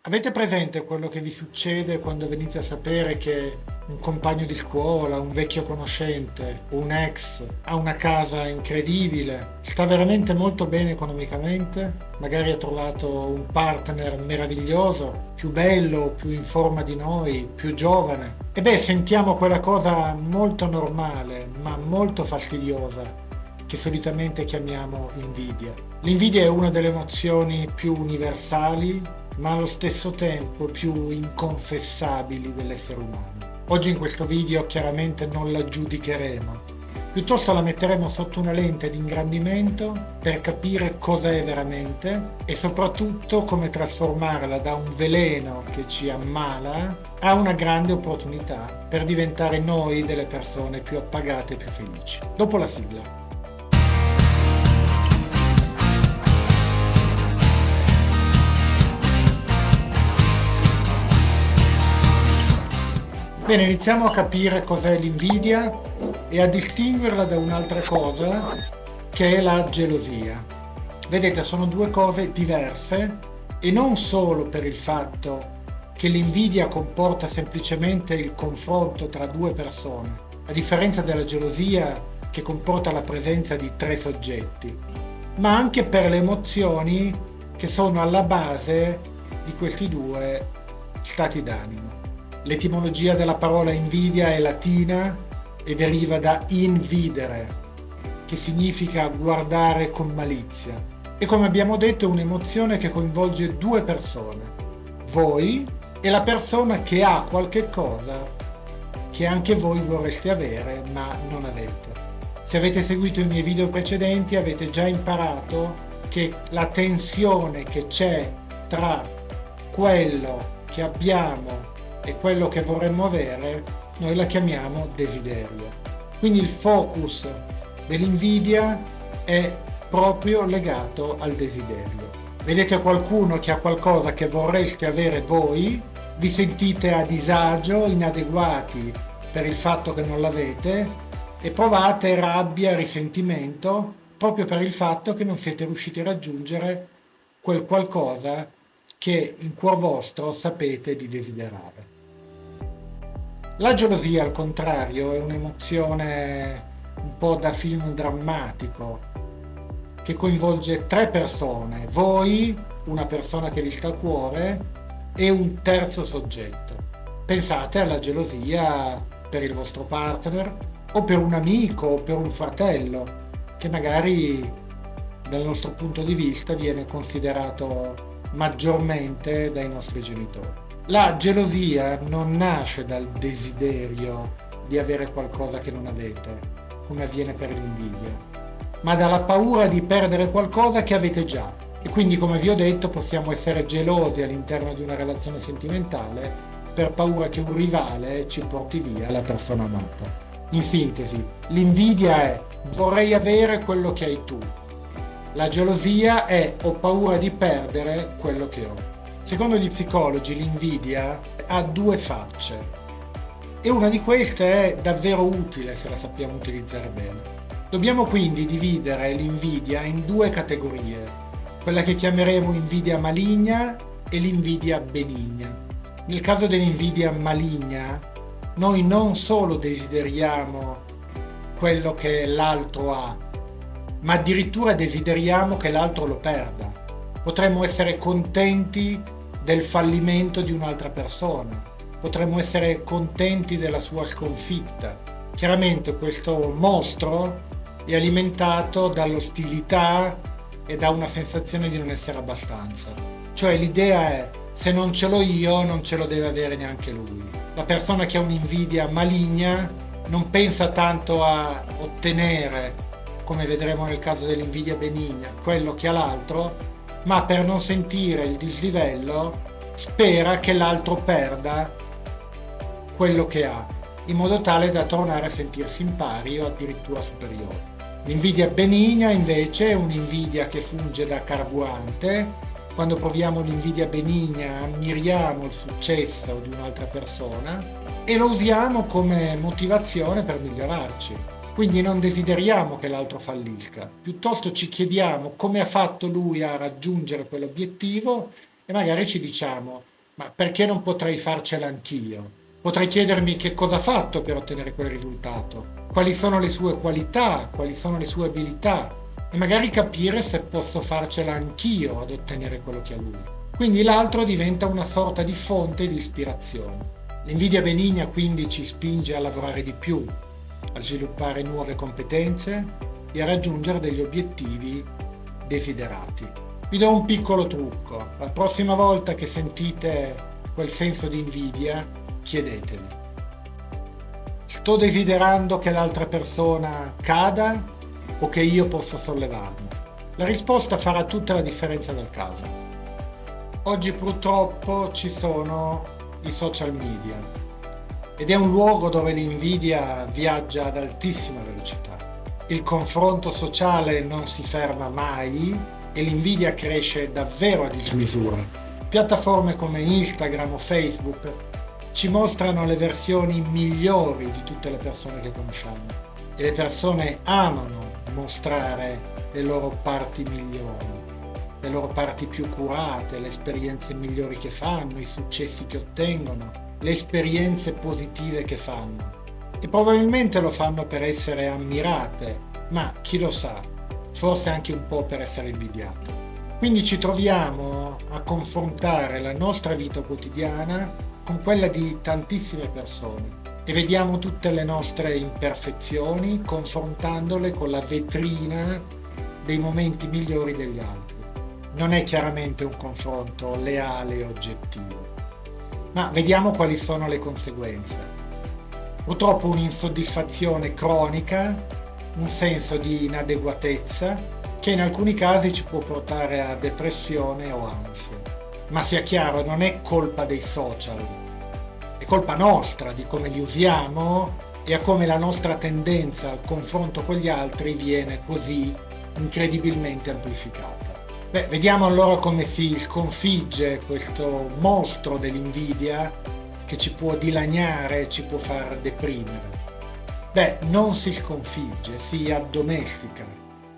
Avete presente quello che vi succede quando venite a sapere che un compagno di scuola, un vecchio conoscente, un ex ha una casa incredibile, sta veramente molto bene economicamente, magari ha trovato un partner meraviglioso, più bello, più in forma di noi, più giovane? E beh, sentiamo quella cosa molto normale, ma molto fastidiosa, che solitamente chiamiamo invidia. L'invidia è una delle emozioni più universali, ma allo stesso tempo più inconfessabili dell'essere umano. Oggi in questo video chiaramente non la giudicheremo, piuttosto la metteremo sotto una lente di ingrandimento per capire cosa è veramente e soprattutto come trasformarla da un veleno che ci ammala a una grande opportunità per diventare noi delle persone più appagate e più felici. Dopo la sigla. Bene, iniziamo a capire cos'è l'invidia e a distinguerla da un'altra cosa che è la gelosia. Vedete, sono due cose diverse e non solo per il fatto che l'invidia comporta semplicemente il confronto tra due persone, a differenza della gelosia che comporta la presenza di tre soggetti, ma anche per le emozioni che sono alla base di questi due stati d'animo. L'etimologia della parola invidia è latina e deriva da invidere, che significa guardare con malizia. E come abbiamo detto è un'emozione che coinvolge due persone, voi e la persona che ha qualche cosa che anche voi vorreste avere ma non avete. Se avete seguito i miei video precedenti avete già imparato che la tensione che c'è tra quello che abbiamo e quello che vorremmo avere, noi la chiamiamo desiderio. Quindi il focus dell'invidia è proprio legato al desiderio. Vedete qualcuno che ha qualcosa che vorreste avere voi, vi sentite a disagio, inadeguati per il fatto che non l'avete e provate rabbia, risentimento proprio per il fatto che non siete riusciti a raggiungere quel qualcosa che in cuor vostro sapete di desiderare. La gelosia, al contrario, è un'emozione un po' da film drammatico che coinvolge tre persone, voi, una persona che vi sta a cuore e un terzo soggetto. Pensate alla gelosia per il vostro partner o per un amico o per un fratello che magari dal nostro punto di vista viene considerato maggiormente dai nostri genitori. La gelosia non nasce dal desiderio di avere qualcosa che non avete, come avviene per l'invidia, ma dalla paura di perdere qualcosa che avete già. E quindi, come vi ho detto, possiamo essere gelosi all'interno di una relazione sentimentale per paura che un rivale ci porti via la persona amata. In sintesi, l'invidia è vorrei avere quello che hai tu. La gelosia è ho paura di perdere quello che ho. Secondo gli psicologi l'invidia ha due facce e una di queste è davvero utile se la sappiamo utilizzare bene. Dobbiamo quindi dividere l'invidia in due categorie, quella che chiameremo invidia maligna e l'invidia benigna. Nel caso dell'invidia maligna, noi non solo desideriamo quello che l'altro ha, ma addirittura desideriamo che l'altro lo perda. Potremmo essere contenti del fallimento di un'altra persona, potremmo essere contenti della sua sconfitta. Chiaramente questo mostro è alimentato dall'ostilità e da una sensazione di non essere abbastanza. Cioè l'idea è se non ce l'ho io non ce lo deve avere neanche lui. La persona che ha un'invidia maligna non pensa tanto a ottenere, come vedremo nel caso dell'invidia benigna, quello che ha l'altro, ma per non sentire il dislivello spera che l'altro perda quello che ha, in modo tale da tornare a sentirsi in pari o addirittura superiore. L'invidia benigna invece è un'invidia che funge da carburante. Quando proviamo l'invidia benigna ammiriamo il successo di un'altra persona e lo usiamo come motivazione per migliorarci. Quindi non desideriamo che l'altro fallisca, piuttosto ci chiediamo come ha fatto lui a raggiungere quell'obiettivo e magari ci diciamo Ma perché non potrei farcela anch'io? Potrei chiedermi che cosa ha fatto per ottenere quel risultato, quali sono le sue qualità, quali sono le sue abilità e magari capire se posso farcela anch'io ad ottenere quello che ha lui. Quindi l'altro diventa una sorta di fonte di ispirazione. L'invidia benigna quindi ci spinge a lavorare di più, a sviluppare nuove competenze e a raggiungere degli obiettivi desiderati. Vi do un piccolo trucco: la prossima volta che sentite quel senso di invidia, chiedetevi: sto desiderando che l'altra persona cada o che io possa sollevarmi? La risposta farà tutta la differenza del caso. Oggi purtroppo ci sono i social media ed è un luogo dove l'invidia viaggia ad altissima velocità. Il confronto sociale non si ferma mai e l'invidia cresce davvero a dismisura. Piattaforme come Instagram o Facebook ci mostrano le versioni migliori di tutte le persone che conosciamo e le persone amano mostrare le loro parti migliori, le loro parti più curate, le esperienze migliori che fanno, i successi che ottengono, le esperienze positive che fanno. E probabilmente lo fanno per essere ammirate, ma chi lo sa, forse anche un po' per essere invidiate. Quindi ci troviamo a confrontare la nostra vita quotidiana con quella di tantissime persone e vediamo tutte le nostre imperfezioni confrontandole con la vetrina dei momenti migliori degli altri. Non è chiaramente un confronto leale e oggettivo, ma vediamo quali sono le conseguenze. Purtroppo un'insoddisfazione cronica, un senso di inadeguatezza che in alcuni casi ci può portare a depressione o ansia. Ma sia chiaro, non è colpa dei social, è colpa nostra, di come li usiamo e a come la nostra tendenza al confronto con gli altri viene così incredibilmente amplificata. Vediamo allora come si sconfigge questo mostro dell'invidia che ci può dilaniare, ci può far deprimere. Non si sconfigge, si addomestica.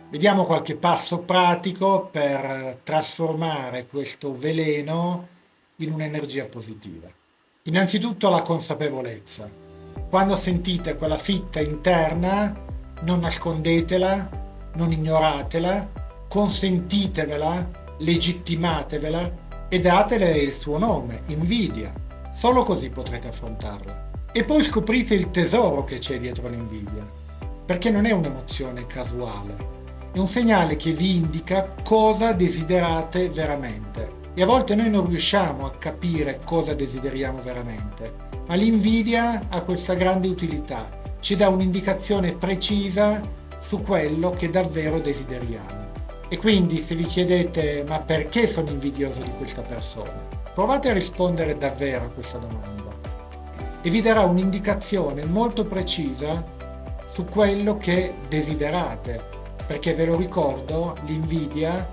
Vediamo qualche passo pratico per trasformare questo veleno in un'energia positiva. Innanzitutto la consapevolezza. Quando sentite quella fitta interna, non nascondetela, non ignoratela, consentitevela, legittimatevela e datele il suo nome, invidia. Solo così potrete affrontarla. E poi scoprite il tesoro che c'è dietro l'invidia, perché non è un'emozione casuale, è un segnale che vi indica cosa desiderate veramente. E a volte noi non riusciamo a capire cosa desideriamo veramente, ma l'invidia ha questa grande utilità, ci dà un'indicazione precisa su quello che davvero desideriamo. E quindi se vi chiedete ma perché sono invidioso di questa persona, provate a rispondere davvero a questa domanda e vi darà un'indicazione molto precisa su quello che desiderate, perché ve lo ricordo, l'invidia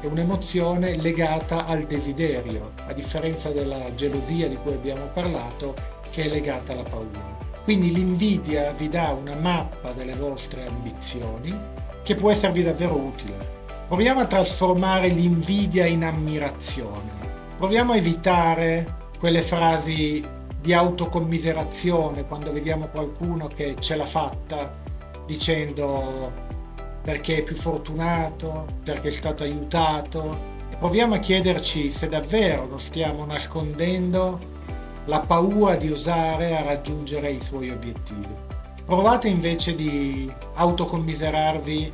è un'emozione legata al desiderio, a differenza della gelosia di cui abbiamo parlato, che è legata alla paura. Quindi l'invidia vi dà una mappa delle vostre ambizioni che può esservi davvero utile. Proviamo a trasformare l'invidia in ammirazione. Proviamo a evitare quelle frasi di autocommiserazione quando vediamo qualcuno che ce l'ha fatta, dicendo perché è più fortunato, perché è stato aiutato, e proviamo a chiederci se davvero non stiamo nascondendo la paura di osare a raggiungere i suoi obiettivi. Provate invece di autocommiserarvi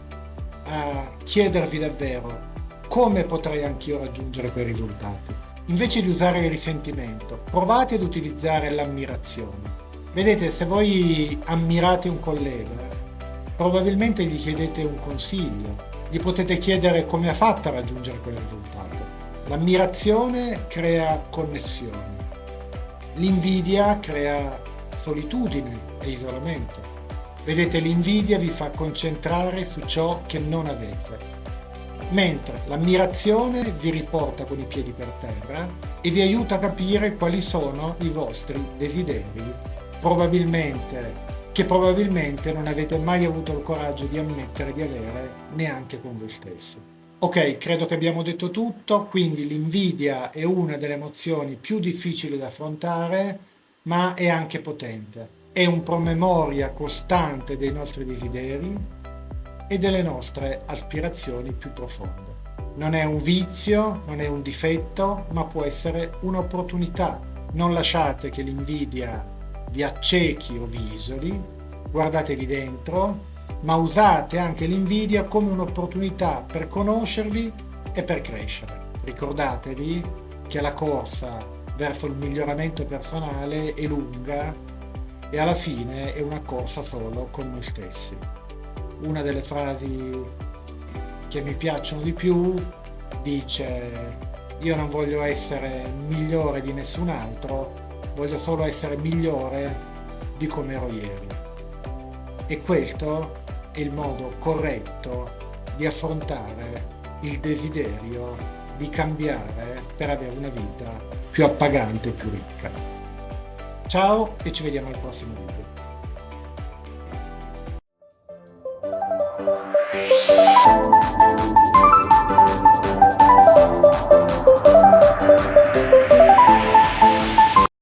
a chiedervi davvero come potrei anch'io raggiungere quei risultati. Invece di usare il risentimento, provate ad utilizzare l'ammirazione. Vedete, se voi ammirate un collega, probabilmente gli chiedete un consiglio, gli potete chiedere come ha fatto a raggiungere quel risultato. L'ammirazione crea connessioni, l'invidia crea solitudine e isolamento. Vedete, l'invidia vi fa concentrare su ciò che non avete, mentre l'ammirazione vi riporta con i piedi per terra e vi aiuta a capire quali sono i vostri desideri, che probabilmente non avete mai avuto il coraggio di ammettere di avere neanche con voi stessi. Ok, credo che abbiamo detto tutto, quindi l'invidia è una delle emozioni più difficili da affrontare, ma è anche potente. È un promemoria costante dei nostri desideri e delle nostre aspirazioni più profonde. Non è un vizio, non è un difetto, ma può essere un'opportunità. Non lasciate che l'invidia vi accechi o vi isoli, guardatevi dentro, ma usate anche l'invidia come un'opportunità per conoscervi e per crescere. Ricordatevi che la corsa verso il miglioramento personale è lunga e alla fine è una corsa solo con noi stessi. Una delle frasi che mi piacciono di più dice: io non voglio essere migliore di nessun altro, voglio solo essere migliore di come ero ieri. E questo è il modo corretto di affrontare il desiderio di cambiare per avere una vita più appagante e più ricca. Ciao e ci vediamo al prossimo video.